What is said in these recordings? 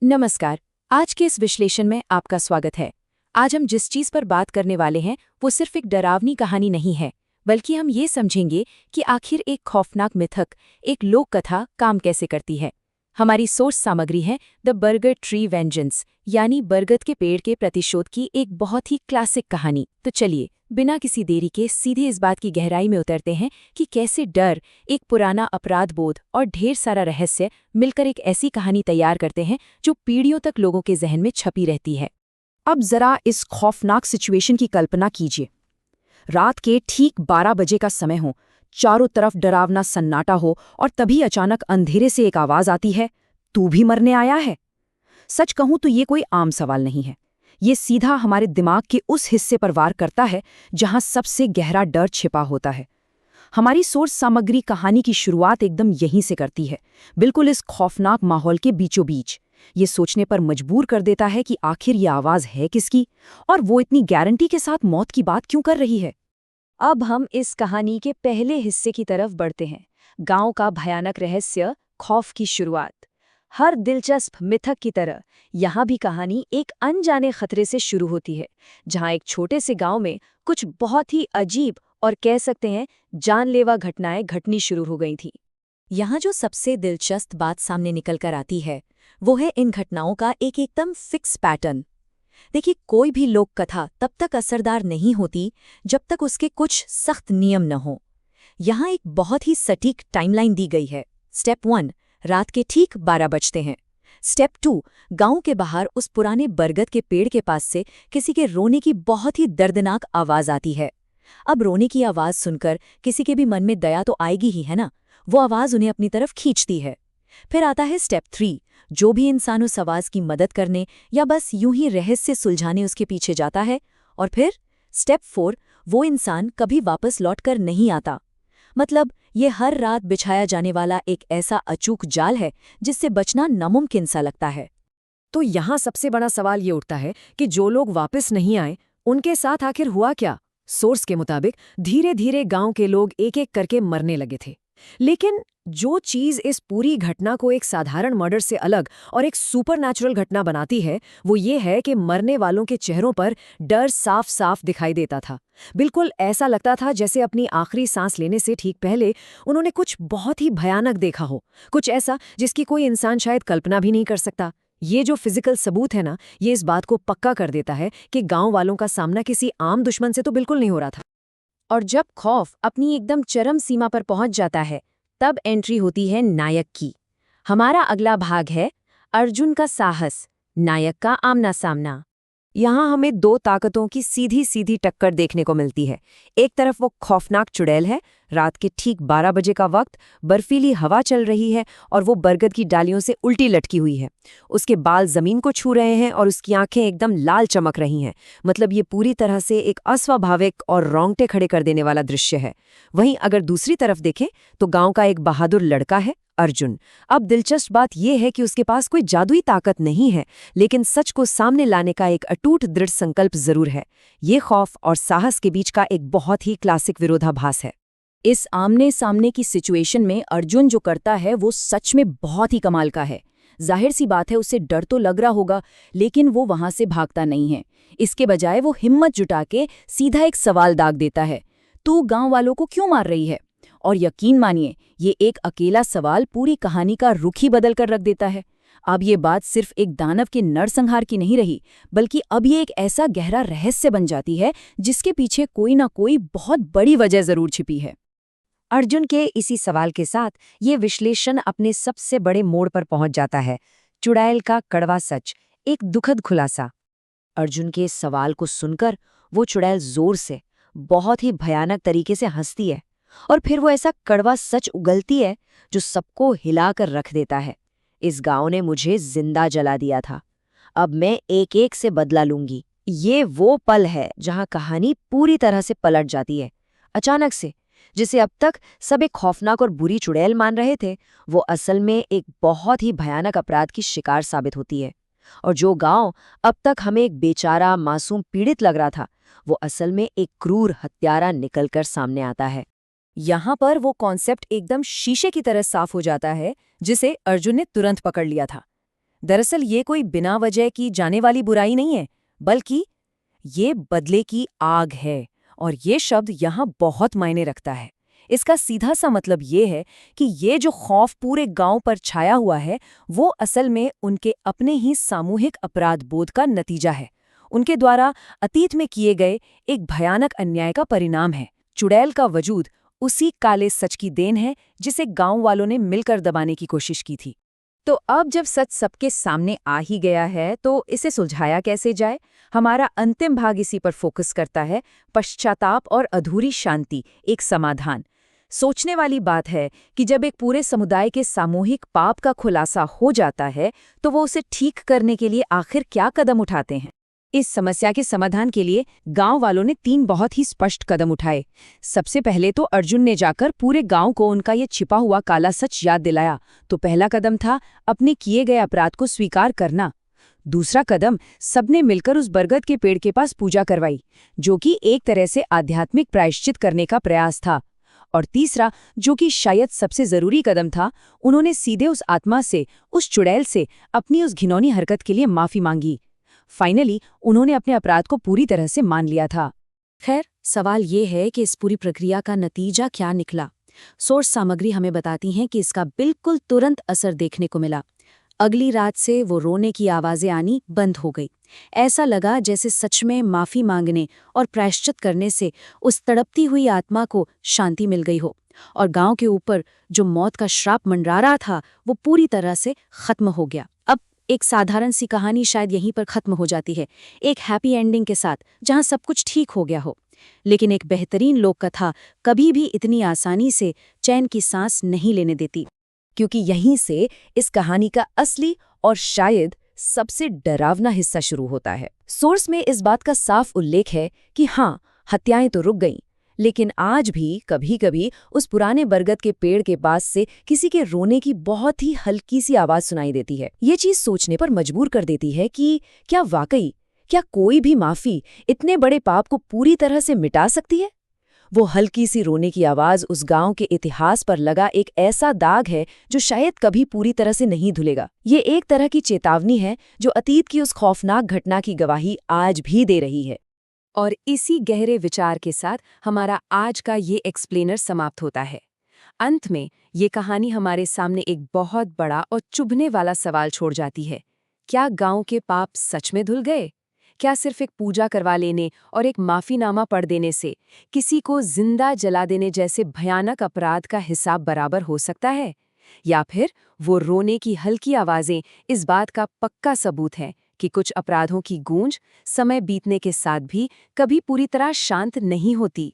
नमस्कार। आज के इस विश्लेषण में आपका स्वागत है। आज हम जिस चीज पर बात करने वाले हैं वो सिर्फ एक डरावनी कहानी नहीं है, बल्कि हम ये समझेंगे कि आखिर एक खौफनाक मिथक, एक लोक कथा काम कैसे करती है। हमारी सोर्स सामग्री है द बरगद ट्री वेंजेंस, यानी बरगद के पेड़ के प्रतिशोध की एक बहुत ही क्लासिक कहानी। तो चलिए बिना किसी देरी के सीधे इस बात की गहराई में उतरते हैं कि कैसे डर, एक पुराना अपराध बोध और ढेर सारा रहस्य मिलकर एक ऐसी कहानी तैयार करते हैं जो पीढ़ियों तक लोगों के जहन में छपी रहती है। अब जरा इस खौफनाक सिचुएशन की कल्पना कीजिए। रात के ठीक 12 बजे का समय हो, चारों तरफ डरावना सन्नाटा हो और तभी अचानक अंधेरे से एक आवाज आती है, तू भी मरने आया है। सच कहूं तो ये कोई आम सवाल नहीं है। ये सीधा हमारे दिमाग के उस हिस्से पर वार करता है जहां सबसे गहरा डर छिपा होता है। हमारी सोर्स सामग्री कहानी की शुरुआत एकदम यहीं से करती है, बिल्कुल इस खौफनाक माहौल के बीचों बीच। ये सोचने पर मजबूर कर देता है कि आखिर ये आवाज है किसकी, और वो इतनी गारंटी के साथ मौत की बात क्यों कर रही है। अब हम इस कहानी के पहले हिस्से की तरफ बढ़ते हैं। गांव का भयानक रहस्य, खौफ की शुरुआत। हर दिलचस्प मिथक की तरह यहाँ भी कहानी एक अनजाने खतरे से शुरू होती है, जहाँ एक छोटे से गांव में कुछ बहुत ही अजीब और कह सकते हैं जानलेवा घटनाएं घटनी शुरू हो गई थी। यहाँ जो सबसे दिलचस्प बात सामने निकल कर आती है वो है इन घटनाओं का एक एकदम फिक्स पैटर्न। देखिए, कोई भी लोक कथा तब तक असरदार नहीं होती जब तक उसके कुछ सख्त नियम न हो। यहाँ एक बहुत ही सटीक टाइमलाइन दी गई है। स्टेप 1, रात के ठीक 12 बजते हैं। स्टेप 2, गांव के बाहर उस पुराने बरगद के पेड़ के पास से किसी के रोने की बहुत ही दर्दनाक आवाज आती है। अब रोने की आवाज सुनकर किसी के भी मन में दया तो आएगी ही, है ना। वो आवाज उन्हें अपनी तरफ खींचती है। फिर आता है स्टेप 3, जो भी इंसान उस आवाज की मदद करने या बस यूं ही रहस्य सुलझाने उसके पीछे जाता है। और फिर स्टेप 4, वो इंसान कभी वापस लौटकर नहीं आता। मतलब ये हर रात बिछाया जाने वाला एक ऐसा अचूक जाल है जिससे बचना नामुमकिन सा लगता है। तो यहाँ सबसे बड़ा सवाल ये उठता है कि जो लोग वापस नहीं आए, उनके साथ आखिर हुआ क्या। सोर्स के मुताबिक धीरे धीरे गांव के लोग एक एक करके मरने लगे थे। लेकिन जो चीज इस पूरी घटना को एक साधारण मर्डर से अलग और एक सुपरनैचुरल घटना बनाती है, वो ये है कि मरने वालों के चेहरों पर डर साफ साफ दिखाई देता था। बिल्कुल ऐसा लगता था जैसे अपनी आखिरी सांस लेने से ठीक पहले उन्होंने कुछ बहुत ही भयानक देखा हो, कुछ ऐसा जिसकी कोई इंसान शायद कल्पना भी नहीं कर सकता। ये जो फिजिकल सबूत है ना, ये इस बात को पक्का कर देता है कि गांव वालों का सामना किसी आम दुश्मन से तो बिल्कुल नहीं हो रहा था। और जब खौफ अपनी एकदम चरम सीमा पर पहुंच जाता है, तब एंट्री होती है नायक की। हमारा अगला भाग है अर्जुन का साहस, नायक का आमना सामना। यहाँ हमें दो ताकतों की सीधी सीधी टक्कर देखने को मिलती है। एक तरफ वो खौफनाक चुड़ैल है। रात के ठीक 12 बजे का वक्त, बर्फीली हवा चल रही है और वो बरगद की डालियों से उल्टी लटकी हुई है। उसके बाल जमीन को छू रहे हैं और उसकी आंखें एकदम लाल चमक रही हैं। मतलब ये पूरी तरह से एक अस्वाभाविक और रोंगटे खड़े कर देने वाला दृश्य है। वहीं अगर दूसरी तरफ देखें तो गांव का एक बहादुर लड़का है, अर्जुन। अब दिलचस्प बात यह है कि उसके पास कोई जादुई ताकत नहीं है, लेकिन सच को सामने लाने का एक अटूट दृढ़ संकल्प जरूर है। ये खौफ और साहस के बीच का एक बहुत ही क्लासिक विरोधाभास है। इस आमने सामने की सिचुएशन में अर्जुन जो करता है वो सच में बहुत ही कमाल का है। जाहिर सी बात है, उसे डर तो लग रहा होगा, लेकिन वो वहां से भागता नहीं है। इसके बजाय वो हिम्मत जुटा के सीधा एक सवाल दाग देता है, तू गांव वालों को क्यों मार रही है। और यकीन मानिए, ये एक अकेला सवाल पूरी कहानी का रुख ही बदल कर रख देता है। अब ये बात सिर्फ एक दानव के नरसंहार की नहीं रही, बल्कि अब ये एक ऐसा गहरा रहस्य बन जाती है जिसके पीछे कोई ना कोई बहुत बड़ी वजह जरूर छिपी है। अर्जुन के इसी सवाल के साथ ये विश्लेषण अपने सबसे बड़े मोड़ पर पहुंच जाता है। चुड़ैल का कड़वा सच, एक दुखद खुलासा। अर्जुन के इस सवाल को सुनकर वो चुड़ैल जोर से, बहुत ही भयानक तरीके से हंसती है और फिर वो ऐसा कड़वा सच उगलती है जो सबको हिलाकर रख देता है। इस गांव ने मुझे जिंदा जला दिया था, अब मैं एक एक से बदला लूंगी। ये वो पल है जहां कहानी पूरी तरह से पलट जाती है। अचानक से जिसे अब तक सब एक खौफनाक और बुरी चुड़ैल मान रहे थे, वो असल में एक बहुत ही भयानक अपराध की शिकार साबित होती है। और जो गांव अब तक हमें एक बेचारा मासूम पीड़ित लग रहा था, वो असल में एक क्रूर हत्यारा निकलकर सामने आता है। यहाँ पर वो कॉन्सेप्ट एकदम शीशे की तरह साफ हो जाता है जिसे अर्जुन ने तुरंत पकड़ लिया था। दरअसल ये कोई बिना वजह की जाने वाली बुराई नहीं है, बल्कि ये बदले की आग है। और ये शब्द यहाँ बहुत मायने रखता है। इसका सीधा सा मतलब ये है कि ये जो खौफ पूरे गांव पर छाया हुआ है, वो असल में उनके अपने ही सामूहिक अपराध बोध का नतीजा है। उनके द्वारा अतीत में किए गए एक भयानक अन्याय का परिणाम है। चुड़ैल का वजूद उसी काले सच की देन है जिसे गांव वालों ने मिलकर दबाने की कोशिश की थी। तो अब जब सच सबके सामने आ ही गया है तो इसे सुलझाया कैसे जाए? हमारा अंतिम भाग इसी पर फोकस करता है, पश्चाताप और अधूरी शांति, एक समाधान। सोचने वाली बात है कि जब एक पूरे समुदाय के सामूहिक पाप का खुलासा हो जाता है तो वो उसे ठीक करने के लिए आखिर क्या कदम उठाते हैं। इस समस्या के समाधान के लिए गांव वालों ने 3 बहुत ही स्पष्ट कदम उठाए। सबसे पहले तो अर्जुन ने जाकर पूरे गांव को उनका ये छिपा हुआ काला सच याद दिलाया। तो पहला कदम था अपने किए गए अपराध को स्वीकार करना। दूसरा कदम, सबने मिलकर उस बरगद के पेड़ के पास पूजा करवाई, जो कि एक तरह से आध्यात्मिक प्रायश्चित करने का प्रयास था। और तीसरा, जो कि शायद सबसे जरूरी कदम था, उन्होंने सीधे उस आत्मा से, उस चुड़ैल से अपनी उस घिनौनी हरकत के लिए माफी मांगी। फाइनली उन्होंने अपने अपराध को पूरी तरह से मान लिया था। खैर, सवाल ये है कि इस पूरी प्रक्रिया का नतीजा क्या निकला। सोर्स सामग्री हमें बताती हैं कि इसका बिल्कुल तुरंत असर देखने को मिला। अगली रात से वो रोने की आवाजें आनी बंद हो गई। ऐसा लगा जैसे सच में माफी मांगने और प्रायश्चित करने से उस तड़पती हुई आत्मा को शांति मिल गई हो, और गांव के ऊपर जो मौत का श्राप मंडरा रहा था वो पूरी तरह से खत्म हो गया। अब एक साधारण सी कहानी शायद यहीं पर खत्म हो जाती है, एक हैप्पी एंडिंग के साथ, जहां सब कुछ ठीक हो गया हो। लेकिन एक बेहतरीन लोक कथा कभी भी इतनी आसानी से चैन की सांस नहीं लेने देती, क्योंकि यहीं से इस कहानी का असली और शायद सबसे डरावना हिस्सा शुरू होता है। सोर्स में इस बात का साफ उल्लेख है कि हाँ, हत्याएं तो रुक गईं, लेकिन आज भी कभी-कभी उस पुराने बरगद के पेड़ के पास से किसी के रोने की बहुत ही हल्की सी आवाज सुनाई देती है। ये चीज सोचने पर मजबूर कर देती है कि क्या कोई भी माफी इतने बड़े पाप को पूरी तरह से मिटा सकती है? वो हल्की सी रोने की आवाज उस गांव के इतिहास पर लगा एक ऐसा दाग है जो शायद कभी पूरी तरह से नहीं धुलेगा। ये एक तरह की चेतावनी है जो अतीत की उस खौफनाक घटना की गवाही आज भी दे रही है। और इसी गहरे विचार के साथ हमारा आज का ये एक्सप्लेनर समाप्त होता है। अंत में ये कहानी हमारे सामने एक बहुत बड़ा और चुभने वाला सवाल छोड़ जाती है। क्या गांव के पाप सच में धुल गए? क्या सिर्फ एक पूजा करवा लेने और एक माफीनामा पढ़ देने से किसी को जिंदा जला देने जैसे भयानक अपराध का हिसाब बराबर हो सकता है? या फिर वो रोने की हल्की आवाजें इस बात का पक्का सबूत है कि कुछ अपराधों की गूंज समय बीतने के साथ भी कभी पूरी तरह शांत नहीं होती?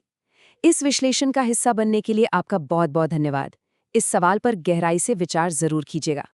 इस विश्लेषण का हिस्सा बनने के लिए आपका बहुत बहुत धन्यवाद। इस सवाल पर गहराई से विचार जरूर कीजिएगा।